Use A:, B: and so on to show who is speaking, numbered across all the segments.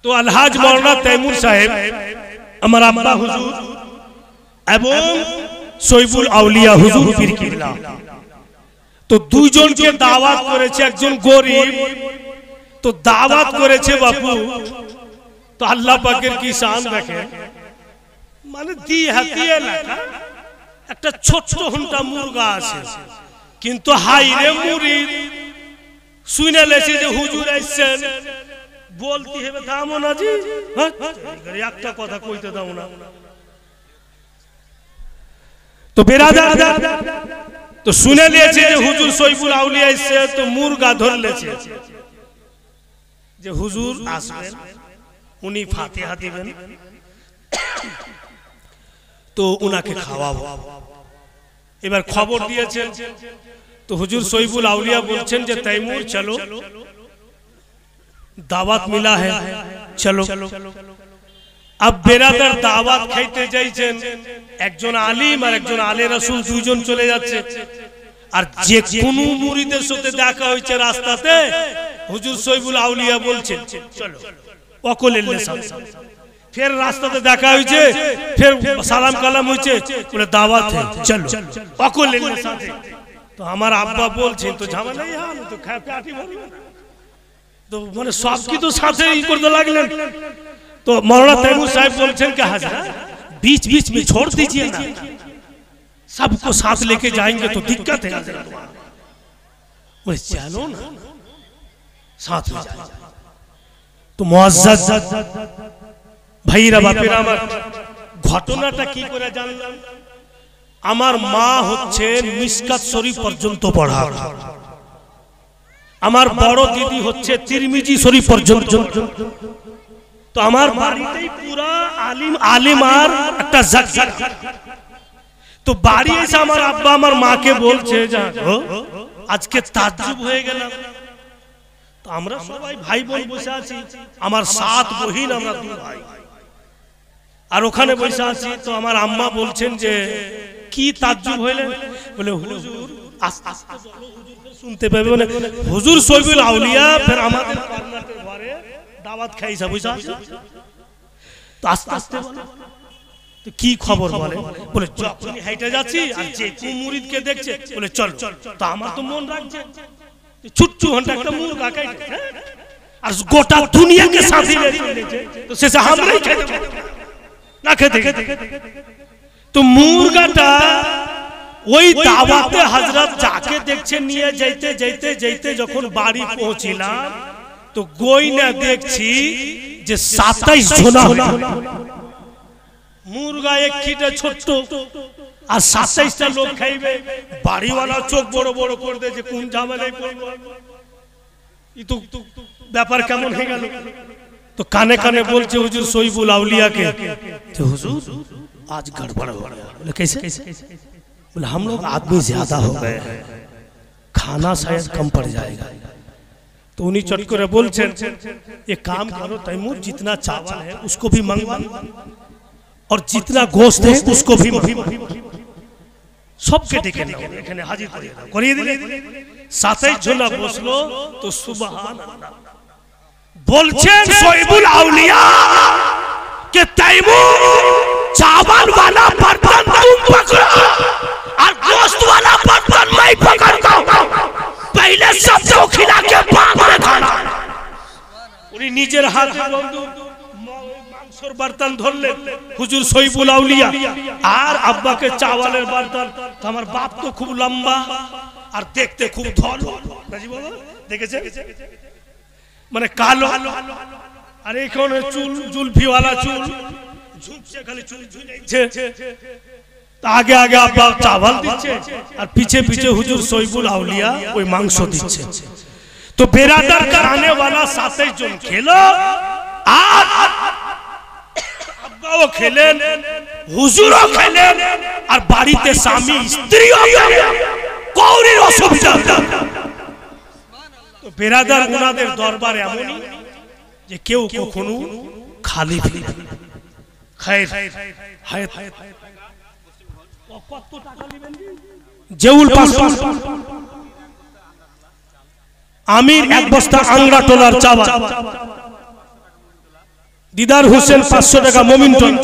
A: তো আলহাজ মাওলানা তৈমুর সাহেব আমার আব্বা হুজুর এবং সৈফুল আউলিয়া হুজুর পীর কিবলা তো দুইজনকে দাওয়াত করেছে। একজন গরিব তো দাওয়াত করেছে বাপু। তো আল্লাহ পাকের কি শান দেখেন, মানে দিয়ে লেখা একটা ছোট হুন্টা মুরগা আছে, কিন্তু হাইরে মুরিদ শুনে লেছে যে হুজুর আইছেন, বলতে হবে থামো না জি, একটা কথা কইতে দাও না। তো বেরাদার তো শুনে লিয়েছে যে হুজুর সৈফুল আউলিয়া এসে, তো মুরগা ধরে লেছে যে হুজুর আসবেন, উনি ফাতিহা দিবেন, তো উনাকে খাওয়াবো। এবার খবর দিয়েছেন, তো হুজুর সৈফুল আউলিয়া বলছেন যে তৈমুর চলো, দাওয়াত মিলা है, চলো। अब বেরাদার দাওয়াত খাইতে যাইছেন, একজন আলিম আর একজন আলে রাসূল দুইজন চলে যাচ্ছে। আর যে কোন মুরিদের সাথে দেখা হয়েছে রাস্তাতে, হুজুর সৈফুল আউলিয়া বলছেন চলো ওকলের লিসান। ফের রাস্তাতে দেখা হয়েছে, ফের সালাম কালাম হয়েছে, বলে দাওয়াত है, চলো ওকলের লিসান। তো আমার আব্বা বলছেন তো ঝামেলা এই হাল, তো কাটি বলি তো মানে সব কি তো সাথেই করতে লাগলেন। तो मौलाना तैमूर साहब बोलছেন कि हजरत बीच बीच में छोड़ दीजिए ना, सबको साथ लेके जाएंगे तो दिक्कत है हजरत। वो चलो ना साथ में जाए। तो मुअज्जज भाईरा बापेरा আমার ঘটনাটা কি করে জানলাম, আমার মা হচ্ছে মিশকাত শরীফ পর্যন্ত পড়া, আমার বড় দিদি হচ্ছে তিরমিজি শরীফ পর্যন্ত। তো আমার বাড়িতেই পুরা আলিম আলিম আর একটা জাকজাক। তো বাড়ি এসে আমার আব্বা আমার মাকে বলছে জানো আজকে তাজ্জুব হয়ে গেলাম। তো আমরা সবাই ভাই বোন বসে আছি, আমার 7 বহিন, আমরা 2 ভাই, আর ওখানে বসে আছি। তো আমার আম্মা বলছেন যে কি তাজ্জুব হইলেন, বলে হুজুর আস্তে আস্তে বলো, হুজুরকে শুনতে পাবে। মানে হুজুর সৈফুল আউলিয়া ফের আমাদের কর্নাটের ঘরে দাওয়াত খাইছা বুঝা। তো আস্তে আস্তে তো কি খবর বলে, বলে যখনই হাইটে যাচ্ছি আর যে মুরিদকে দেখছে বলে চল। তো আমার তো মন রাখছে ছুট্টু ঘন্টা একটা মুরগা খাইছে আর গোটা দুনিয়াকে সাথে নিয়েছে, তো শেষে আমরাই খেতে না খেতে। তো মুরগাটা ওই দাওয়াতে হযরত যাকে দেখছে নিয়ে যাইতে যাইতে যাইতে যখন বাড়ি পৌঁছিলাম, তো গইনা দেখছি যে 27 জোনা মুরগা এক কিটা ছোট আর 27টা লোক খাইবে। বাড়িওয়ালা চোখ বড় বড় করে দেয় যে কোন ঝামেলায় পড়লো, ই তো ব্যাপার কেমন হয়ে গেল। তো কানে কানে বলছে হুজুর সৈফুল আউলিয়াকে যে হুজুর आज गड़बड़ हो गया। बोले कैसे? बोले हम लोग आदमी ज्यादा हो गए हैं, खाना शायद कम पड़ जाएगा। तो उन्हीं चट कर बोलছেন ये काम करो तैमूर, जितना चावल है उसको भी मंगवा और जितना गोश्त है उसको भी सबके ডেকে নাও, এখানে হাজির করিয়ে দিলে। 27 জনা বসলো। তো সুবহানাল্লাহ বলছেন সৈফুল আউলিয়া के तैमूर चावल वाला बर्तन तुम पकड़ो और गोश्त वाला बर्तन मैं पकड़ता हूं, पहले सबको खिला के बाद में खाना। उन्हीं निजेर हाथ मांसर बर्तन धरलेन हुजूर सैफुल आउलिया और अब्बा के चावलेर बर्तन। तो हमार बाप तो खूब लंबा और देखते खूब धल, देखेছে মানে কালো আর এখানে চুল জুলফি वाला চুল ঝুপছে, খালি চুল ঝুলাইছে। आगे आगे अब्बा चावल दिच्छे और पीछे पीछे हुजूर सैफुल आउलिया ওই মাংস দিচ্ছে। तो बेरादर कराने वाला 27 জন খেলো আর আব্বাও খেলেন, হুজুরও খেলেন, আর বাড়িতে স্বামী স্ত্রীও খেলেন, কাউরির অসুবিধা না। তো বেরাদার ওনাদের দরবার এমনই যে কেউ কখনো খালি খায় হায়াত কত টাকা নেবেন জেউল পাস আমির এক বস্তা আংরা টোলার চাওয়া দিদার হোসেন 500 টাকা মোমিনটন।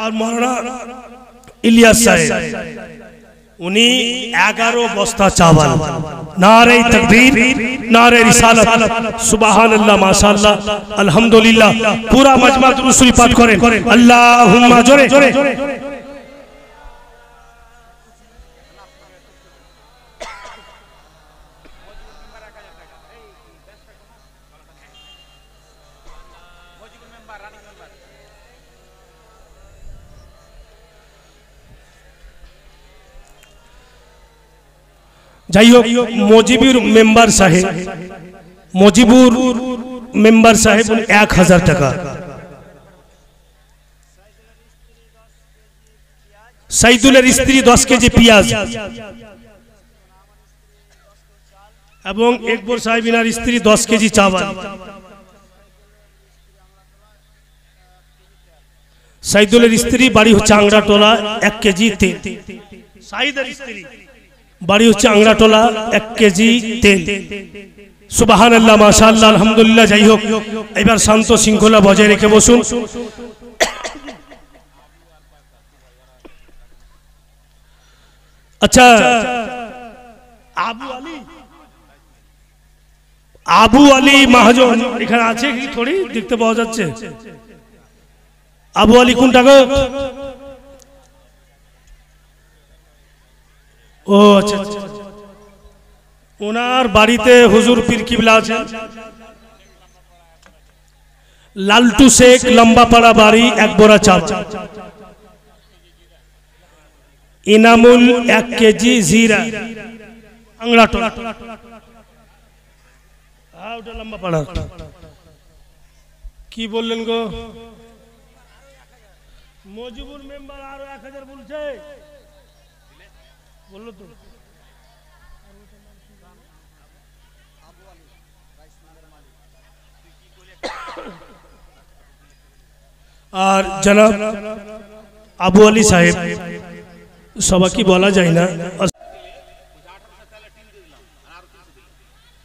A: আর মাওলানা ইলিয়াস সাহেব উনি 11 বস্তা চাवल। नारे तकबीर, नारे रिसालत, सुबहानल्लाह, माशाअल्लाह, अल्हम्दुलिल्लाह। पूरा मजमा दुरूद शरीफ पाठ करें, अल्लाहुम्मा जोरे। যাই হোক, মজিবুর মেম্বার সাহেব, মজিবুর মেম্বার সাহেব 1000 টাকা। সাইদুলের স্ত্রী 10 কেজি পেঁয়াজ এবং একবর সাহেবিনার স্ত্রী 10 কেজি চাवल। সাইদুলের স্ত্রী বাড়ি হচ্ছে আংড়াটোলা 1 কেজি তেল। সাইদের স্ত্রী বাড়ি হচ্ছে আংড়াটোলা 1 কেজি তেল। সুবহানাল্লাহ, মাশাআল্লাহ, আলহামদুলিল্লাহ। যাই হোক, এবার শান্ত শৃঙ্খলা বজায় রেখে বসুন। আচ্ছা, আবু আলী মাহাজন এখানে আছে কি? থোড়ি দেখতে পাওয়া যাচ্ছে। আবু আলী কোনটা গো? ও আচ্ছা, ওনার বাড়িতে হুজুর পীর কিবলা আছে। লালটু শেখ, লম্বাপাড়া বাড়ি, 1 বোরা চাল। ইনামুল 1 কেজি জিরা, আংড়াটোলা। হ্যাঁ, ওটা লম্বাপাড়া। কি বললেন গো? মজিবুর মেম্বার আরো 1000 বলছে, বললো তো। আর জনাব আবু আলী সাহেব, সবাইকে বলা যায় না।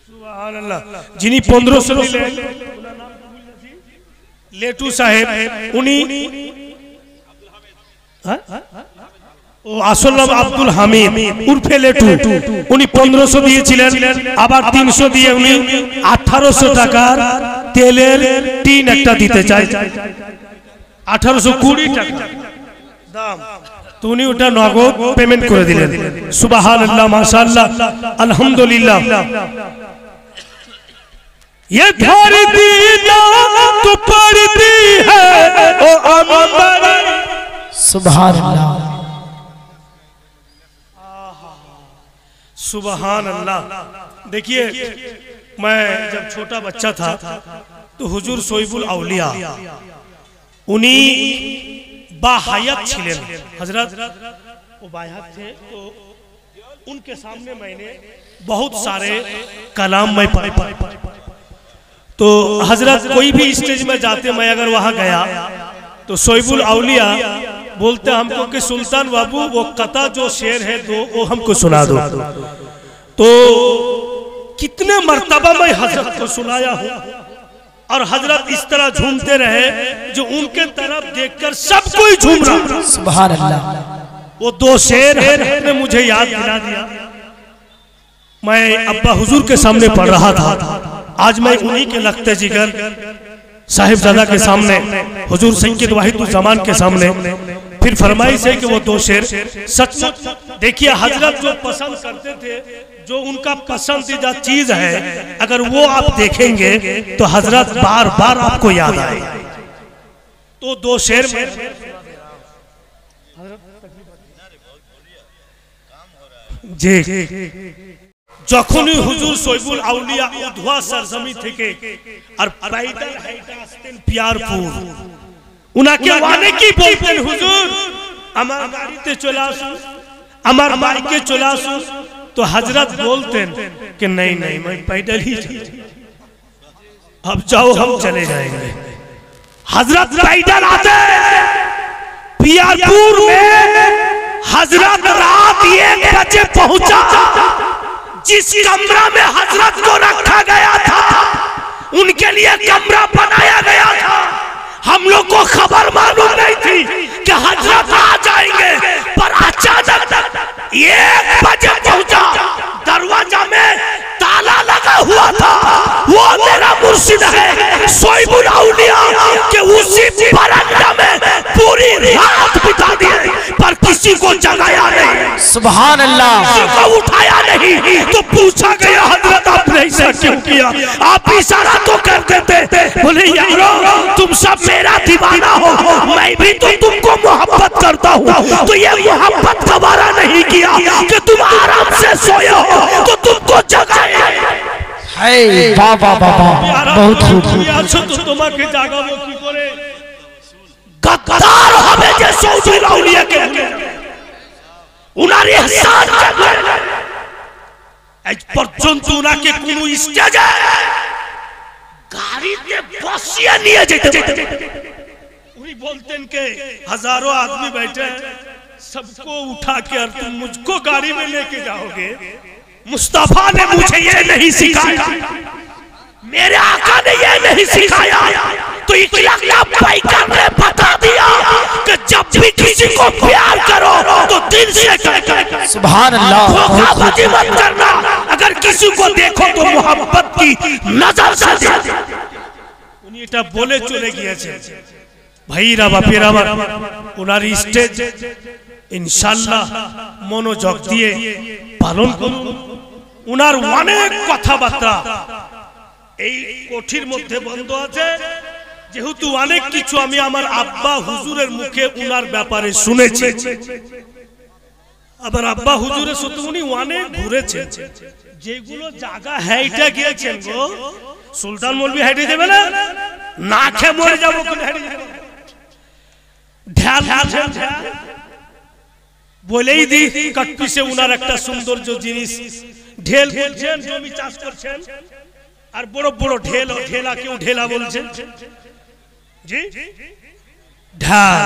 A: সুবহানাল্লাহ। যিনি 1500 দিলেন, লেটু সাহেব, উনি ও আসল নাম আব্দুল হামিদ উর্ফে লেটু। উনি 1500 দিয়েছিলেন, আবার 300 দিয়ে উনি 1800 টাকার তেলের টিন একটা দিতে চাই। 1820 টাকা দাম। তো উনি ওটা নগদ পেমেন্ট করে দিলেন। সুবহানাল্লাহ, মাশাআল্লাহ, আলহামদুলিল্লাহ। ये धरती ना तो पड़ती है ओ अंबर।
B: सुबहानल्लाह,
A: सुबहानल्लाह। देखिए, मैं जब छोटा बच्चा था तो हुजूर सोइबुल औलिया उनी बाहयात छिलेन। हजरत वो बाहयात थे, तो उनके सामने मैंने बहुत सारे कलाम में पढ़े। तो हजरत कोई भी स्टेज में जाते, मैं अगर वहां गया तो सोइबुल औलिया बोलते हमको कि सुल्तान बाबू वो कथा जो शेर है दो, वो हमको सुना दो। तो कितने मर्तबा मैं हजरत को सुनाया हूं, और हजरत इस तरह झूमते रहे जो उनके तरफ देखकर सब कोई झूम रहा।
B: सुबहानल्लाह।
A: वो 2 शेर ने मुझे याद दिला दिया। मैं अब्बा हुजूर के सामने पढ़ रहा था। आज मैं उन्हीं के लगते जिगर साहिबजादा के सामने, हुजूर सैयद वाहिदुज़्ज़मान के सामने फिर फरमाइश है कि वो 2 शेर सचमुच। देखिए, हजरत जो पसंद करते थे, जो उनका पसंदीदा चीज है, अगर वो आप देखेंगे तो हजरत बार बार आपको याद आए। तो 2 शेर में जी, যখনই হুজুর সৈবুল আউলিয়া উধওয়া সরজমি থেকে আর পাইদাল হাইটা আসতেন পিয়ারপুর, উনাকে অনেকেই বলতেন হুজুর আমার গাড়িতে চলে আসুন, আমার বাইকে চলে আসুন। तो हजरत बोलते कि नहीं नहीं, मैं पैदल ही अब जाओ, हम चले जाएंगे। हजरत पैदल आते पियारपुर में। हजरत रात 1 बजे पहुंचा, जिस कमरा में हजरत को रखा गया था उनके लिए कमरा बनाया गया था। हम लोग को खबर मालूम नहीं थी कि हजरत आ जाएंगे, पर अचानक 1 बजे पहुंचा। दरवाजा में ताला लगा हुआ था। वो मेरा मुर्शिद है सोइबुल औलिया के उसी बरामदा में पूरी रात बिता दिए, पर किसी को जगाया नहीं,
B: सुभान अल्लाह,
A: किसी को उठाया नहीं। तो पूछा गया हजरत आपने ऐसा क्यों किया? आप इशारा तो कर देते, बोले यारो तुम सब मेरा दीवाना हो, मैं भी तो तुमको मोहब्बत करता हूँ। तो ये मोहब्बत गवारा नहीं किया कि तुम आराम से सोए हो तो तुमको जगाए।
B: वाह वाह वाह वाह, बहुत खूब।
A: तो তোমাকে জাগাবো কি করে? গদ্দার হবে যে সৌদুল আউলিয়াকে উনার ইহসান জানবে। আজ পর্যন্ত উনাকে কোন স্টেজে গাড়িতে বসিয়ে নিয়ে যেতে उन्हीं बोलते के हजारों आदमी बैठे सबको उठा के और तुम मुझको गाड़ी में लेके जाओगे। मुस्तफा ने मुझे ये नहीं सिखाया, मेरे आका ने ये नहीं सिखाया। तो इकलौता पैगंबर ने बता दिया कि जब भी किसी को प्यार करो तो दिल से करो,
B: सुभान अल्लाह,
A: धोखाबाजी मत करना। अगर किसी को देखो तो मोहब्बत की नजर से देखो। उन्हीं এটা বলে চলে গিয়েছে। ভাইরা বাপেরা আমার ওনার স্টেজ ইনশাআল্লাহ মনোযোগ দিয়ে পালন করুন। ওনার অনেক কথাবার্তা এই কোঠির মধ্যে বন্ধ আছে, যেহেতু অনেক কিছু আমি আমার আব্বা হুজুরের মুখে ওনার ব্যাপারে শুনেছি। আবার আব্বা হুজুরের সাথে উনি অনেক ঘুরেছেন। যেগুলো জায়গা হেঁটে গিয়েছেন গো, সুলতান মৌলভী হেঁটে দেবে না, না খেয়ে মরে যাবো, ঢাল বলেই দি কাটপিসে উনার একটা সৌন্দর্য জিনিস। ঢেল বলছেন জমি চাষ করছেন, আর বড় বড় ঢেল, ঢেলা কেউ ঢেলা বলছেন জি, ঢাল।